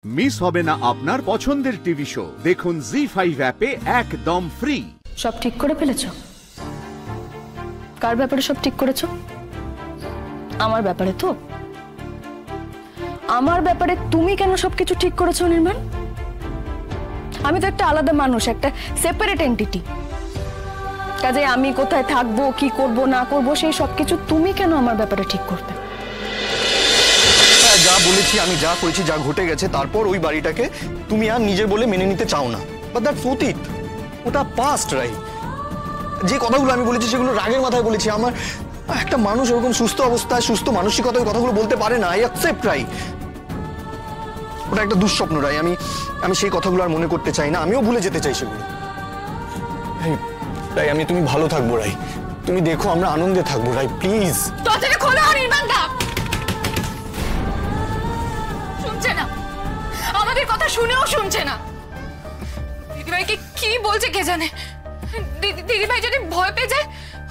Miss হবে না আপনার পছন্দের টিভি শো। দেখুন জি5 অ্যাপে একদম ফ্রি। সব ঠিক করে ফেলেছো? কার ব্যাপারে সব ঠিক করেছো? আমার ব্যাপারে তো? আমার ব্যাপারে তুমি কেন সবকিছু ঠিক করেছো নির্মাণ? আমি তো একটা আলাদা মানুষ, একটা সেপারেট এন্টিটি। কাজে আমি কোথায় থাকবো, কি করব না করব, সেই সবকিছু তুমি কেন আমার ব্যাপারে ঠিক করবে? যা বলেছি আমি, যা করেছি, যা ঘটে গেছে, তারপর ওই বাড়িটাকে তুমি আর নিজের বলে মেনে নিতে চাও না। বাট দ্যাটস অতীত, ওটা পাস্ট, রাই। যে কথাগুলো আমি বলেছি সেগুলো রাগের মাথায় বলেছি। আমার একটা মানুষ এরকম সুস্থ অবস্থায়, সুস্থ মানসিকতায় কথাগুলো বলতে পারে না। আই অ্যাকসেপ্ট, রাই। ওটা একটা দুঃস্বপ্ন, রাই। আমি সেই কথাগুলো আর মনে করতে চাই না। আমিও ভুলে যেতে চাই সেগুলো। রাই, আমি তুমি ভালো থাকবো, রাই। তুমি দেখো আমরা আনন্দে থাকবো, রাই। প্লিজ দরজাটা খোলো নির্মাণদা। শুনছে না, আমাদের কথা শুনেও শুনছে না। দিদিভাইকে কি বলছে কে জানে। দিদিভাই যদি ভয় পেয়ে যায়,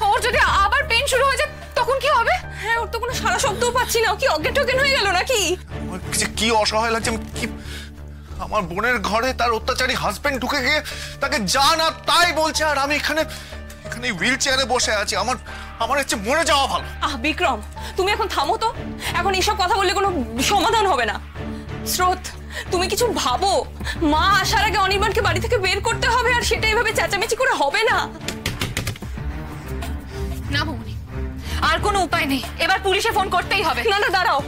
ওর যদি আবার পেন শুরু হয়ে যায়, তখন কি হবে? হ্যাঁ, ওর তো কোনো সারা শব্দও পাচ্ছি না। ও কি অজ্ঞান হয়ে গেল নাকি? কি অসহায় লাগছে। কি আমার বোনের ঘরে তার অত্যাচারী হাজবেন্ড ঢুকে গিয়ে তাকে যা না তাই বলছে, আর আমি এখানে হুইল চেয়ারে বসে আছি। আমার হচ্ছে মরে যাওয়া ভালো। বিক্রম, তুমি এখন থামো তো। এখন এইসব কথা বললে কোনো সমাধান হবে না। স্রোত, তুমি কিছু ভাবো। মা আসার আগে অনির্বাণকে বাড়ি থেকে বের করতে হবে, আর সেটা এইভাবে চেঁচামেচি করে হবে না। না বৌনি, আর কোনো উপায় নেই। এবার পুলিশে ফোন করতেই হবে। না না, দাঁড়াও।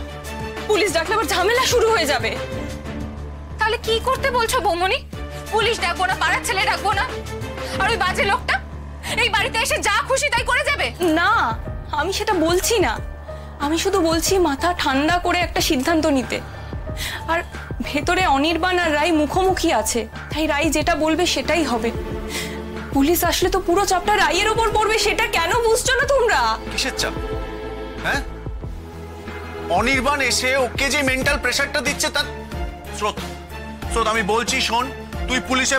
পুলিশ ডাকলে আবার ঝামেলা শুরু হয়ে যাবে। তাহলে কি করতে বলছো বৌমনি? পুলিশ ডাকবো না, পাড়ার ছেলে ডাকবো না, আর ওই বাজে লোকটা এই বাড়িতে এসে যা খুশি তাই করে যাবে? না, আমি সেটা বলছি না। আমি শুধু বলছি মাথা ঠান্ডা করে একটা সিদ্ধান্ত নিতে। আর ভেতরে অনির্বাণ আর রাই মুখোমুখি আছে, তাই রাই যেটা বলবে সেটাই হবে। পুলিশ আসলে তো পুরো চাপটা রাইয়ের ওপর পড়বে। সেটা কেন বুঝছো না তোমরা? কিসের চাপ? হ্যাঁ, অনির্বাণ এসে ওকে যে মেন্টাল প্রেসারটা দিচ্ছে তার স্রোত, আমি বলছি শোন, তুই পুলিশে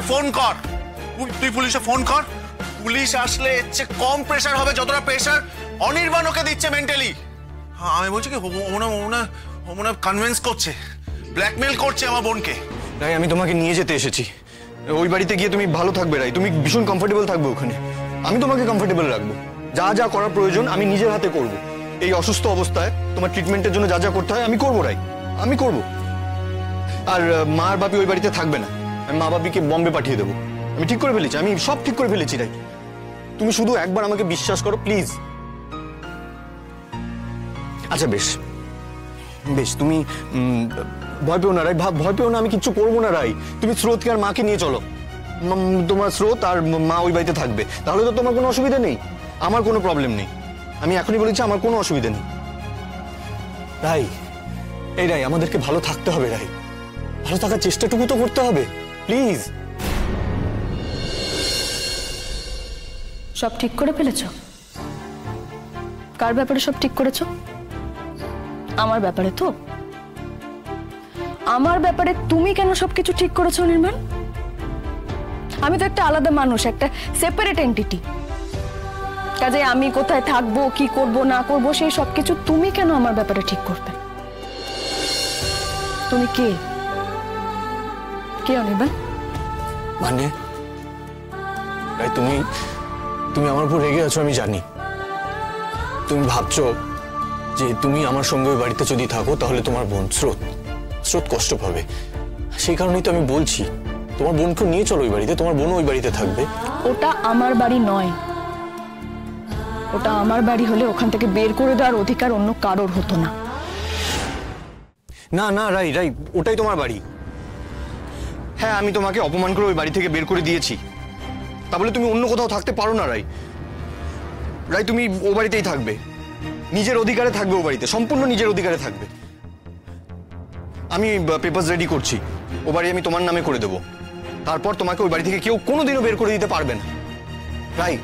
ফোন কর। পুলিশ আসলে এর চেয়ে কম প্রেসার হবে যতটা প্রেসার অনির্বাণ ওকে দিচ্ছে মেন্টালি। আমি বলছি কি, ওমনা কনভিন্স করছে, ব্ল্যাকমেল করছে আমার বোনকে। রাই, আমি তোমাকে নিয়ে যেতে এসেছি। ওই বাড়িতে গিয়ে তুমি ভালো থাকবে, রাই। তুমি ভীষণ কমফোর্টেবল থাকবে ওখানে। আমি তোমাকে কমফোর্টেবল রাখবো। যা যা করার প্রয়োজন আমি নিজের হাতে করব। এই অসুস্থ অবস্থায় তোমার ট্রিটমেন্টের জন্য যা যা করতে হয় আমি করবো, রাই। আমি করব। আর মা আর বাপি ওই বাড়িতে থাকবে না। আমি মা বাপিকে বম্বে পাঠিয়ে দেবো। আমি ঠিক করে ফেলেছি, আমি সব ঠিক করে ফেলেছি, রাই। তুমি শুধু একবার আমাকে বিশ্বাস করো, প্লিজ। আচ্ছা, বেশ, তুমি ভয় পেও না, রাই। ভয় পেও না, আমি কিচ্ছু করবো না, রাই। তুমি স্রোতকে আর মাকে নিয়ে চলো। তোমার স্রোত আর মা ওই বাড়িতে থাকবে, তাহলে তো তোমার কোনো অসুবিধা নেই। আমার কোনো প্রবলেম নেই। আমি এখনই বলেছি আমার কোনো অসুবিধা নেই, রাই। এই রাই, আমাদেরকে ভালো থাকতে হবে, রাই। ভালো থাকার চেষ্টাটুকু তো করতে হবে, প্লিজ। সব ঠিক করে ফেলেছো? কার ব্যাপারে সব ঠিক করেছো? আমার ব্যাপারে তো? আমার ব্যাপারে তুমি কেন সবকিছু ঠিক করেছো নির্মাণ? আমি তো একটা আলাদা মানুষ, একটা সেপারেট এন্টিটি। কাজে আমি কোথায় থাকবো, কি করব না করব, সেই সবকিছু তুমি কেন আমার ব্যাপারে ঠিক করবে? তুমি কে অনির্বাণ? মানে রাই, তুমি আমার উপর রেগে আছো, আমি জানি। তুমি ভাবছো যে তুমি আমার সঙ্গে ওই বাড়িতে যদি থাকো তাহলে তোমার বোন স্রোত কষ্ট পাবে। সেই কারণেই তো আমি বলছি তোমার বোনকে নিয়ে চলো ওই বাড়িতে। তোমার বোন ওই বাড়িতে থাকবে। ওটা আমার বাড়ি নয়। ওটা আমার বাড়ি হলে ওখান থেকে বের করে দেওয়ার অধিকার অন্য কারোর হতো না। না রাই, ওটাই তোমার বাড়ি। হ্যাঁ, আমি তোমাকে অপমান করে ওই বাড়ি থেকে বের করে দিয়েছি, তা বলে তুমি অন্য কোথাও থাকতে পারো না, রাই। তুমি ও বাড়িতেই থাকবে, নিজের অধিকারে থাকবে ও বাড়িতে, সম্পূর্ণ নিজের অধিকারে থাকবে। আমি পেপারস রেডি করছি, ও বাড়ি আমি তোমার নামে করে দেবো। তারপর তোমাকে ওই বাড়ি থেকে কেউ কোনোদিনও বের করে দিতে পারবে না, রাই।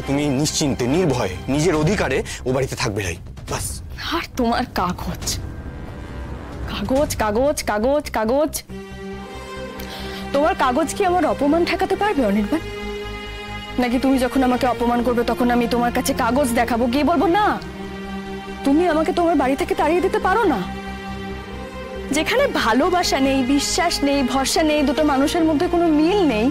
তুমি নিশ্চিন্তে, নির্ভয়ে, নিজের অধিকারে ও বাড়িতে থাকবে, রাই। বাস। আর তোমার কাগজ কাগজ কাগজ কাগজ কাগজ তোমার কাগজ কি আমার অপমান ঠেকাতে পারবে অনির্বাণ? নাকি তুমি যখন আমাকে অপমান করবে তখন আমি তোমার কাছে কাগজ দেখাবো, গিয়ে বলবো না তুমি আমাকে তোমার বাড়ি থেকে তাড়িয়ে দিতে পারো না? যেখানে ভালোবাসা নেই, বিশ্বাস নেই, ভরসা নেই, দুটো মানুষের মধ্যে কোনো মিল নেই,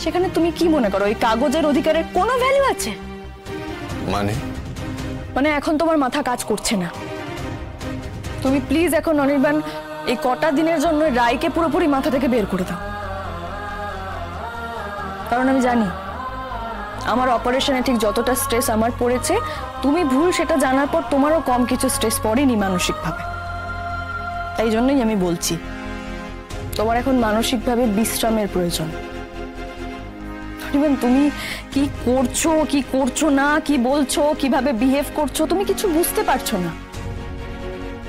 সেখানে তুমি কি মনে করো ওই কাগজের অধিকারের কোনো ভ্যালু আছে? মানে এখন তোমার মাথা কাজ করছে না। তুমি প্লিজ এখন অনির্বাণ এই কটা দিনের জন্য রায়কে পুরোপুরি মাথা থেকে বের করে দাও। কারণ আমি জানি আমার অপারেশনে ঠিক যতটা স্ট্রেস আমার পড়েছে, তুমি ভুল সেটা জানার পর তোমারও কম কিছু স্ট্রেস পড়েনি মানসিকভাবে। তাই জন্যই আমি বলছি তোমার এখন মানসিকভাবে বিশ্রামের প্রয়োজন। তুমি কি করছো না, কি বলছো, কিভাবে বিহেভ করছো, তুমি কিছু বুঝতে পারছো না।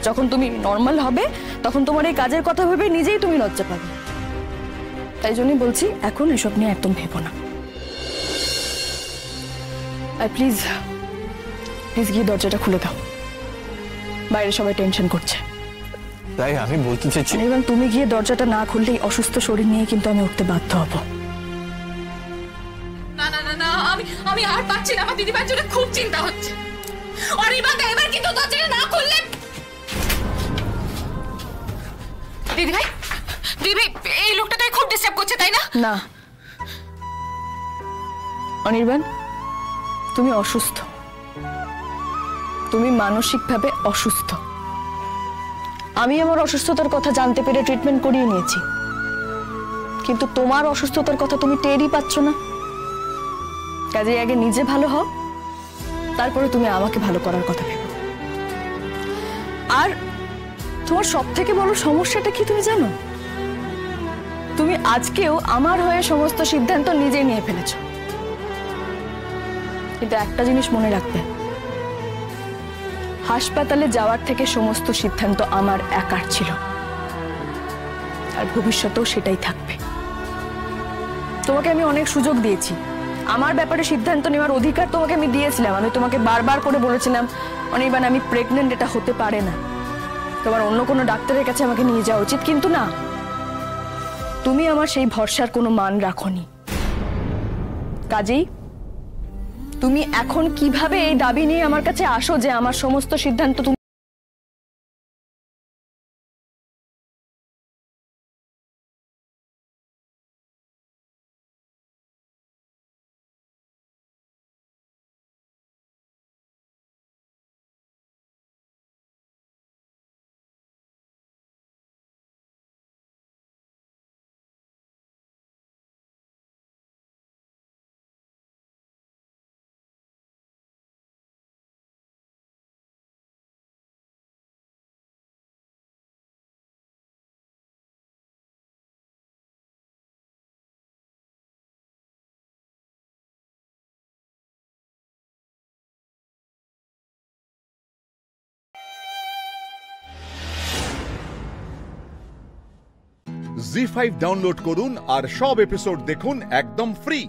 যখন তুমি নর্মাল হবে তখন তোমার এই কাজের কথা ভেবে নিজেই তুমি লজ্জা পাবে। তাই জন্যই বলছি এখন এসব নিয়ে একদম ভেবো না। আর প্লিজ গিয়ে দরজাটা খুলে দাও, বাইরে সবাই টেনশন করছে। তাই আমি বলতে চাইছি, এবং তুমি গিয়ে দরজাটা না খুললেই অসুস্থ শরীর নিয়ে কিন্তু আমি উঠতে বাধ্য হব। না না না না, আমি আর পাচ্ছি না, আমার দিদিভাইয়ের জন্য খুব চিন্তা হচ্ছে। অনির্বাণ এবার কিন্তু দরজাটা না খুললে। দিদিভাই এই লোকটাকে খুব ডিস্টার্ব করছে, তাই না? না অনির্বাণ, তুমি অসুস্থ, তুমি মানসিকভাবে অসুস্থ। আমি আমার অসুস্থতার কথা জানতে পেরে ট্রিটমেন্ট করিয়ে নিয়েছি, কিন্তু তোমার অসুস্থতার কথা তুমি টেরই পাচ্ছ না। কাজে আগে নিজে ভালো হও, তারপরে তুমি আমাকে ভালো করার কথা ভেবো। আর তোমার সব থেকে বড় সমস্যাটা কি তুমি জানো? তুমি আজকেও আমার হয়ে সমস্ত সিদ্ধান্ত নিজে নিয়ে ফেলেছো। কিন্তু একটা জিনিস মনে রাখবে, হাসপাতালে যাওয়ার থেকে সমস্ত সিদ্ধান্ত আমার একার ছিল, আর ভবিষ্যতেও সেটাই থাকবে। তোমাকে আমি অনেক সুযোগ দিয়েছি, আমার ব্যাপারে সিদ্ধান্ত নেওয়ার অধিকার তোমাকে আমি দিয়েছিলাম। আমি তোমাকে বারবার করে বলেছিলাম অনির্বাণ আমি প্রেগনেন্ট, এটা হতে পারে না, তোমার অন্য কোনো ডাক্তারের কাছে আমাকে নিয়ে যাওয়া উচিত। কিন্তু না, তুমি আমার সেই ভরসার কোনো মান রাখোনি। কাজেই তুমি এখন কিভাবে এই দাবি নিয়ে আমার কাছে আসো যে আমার সমস্ত সিদ্ধান্ত তুমি জি5 ডাউনলোড করুন আর সব এপিসোড দেখুন একদম ফ্রি।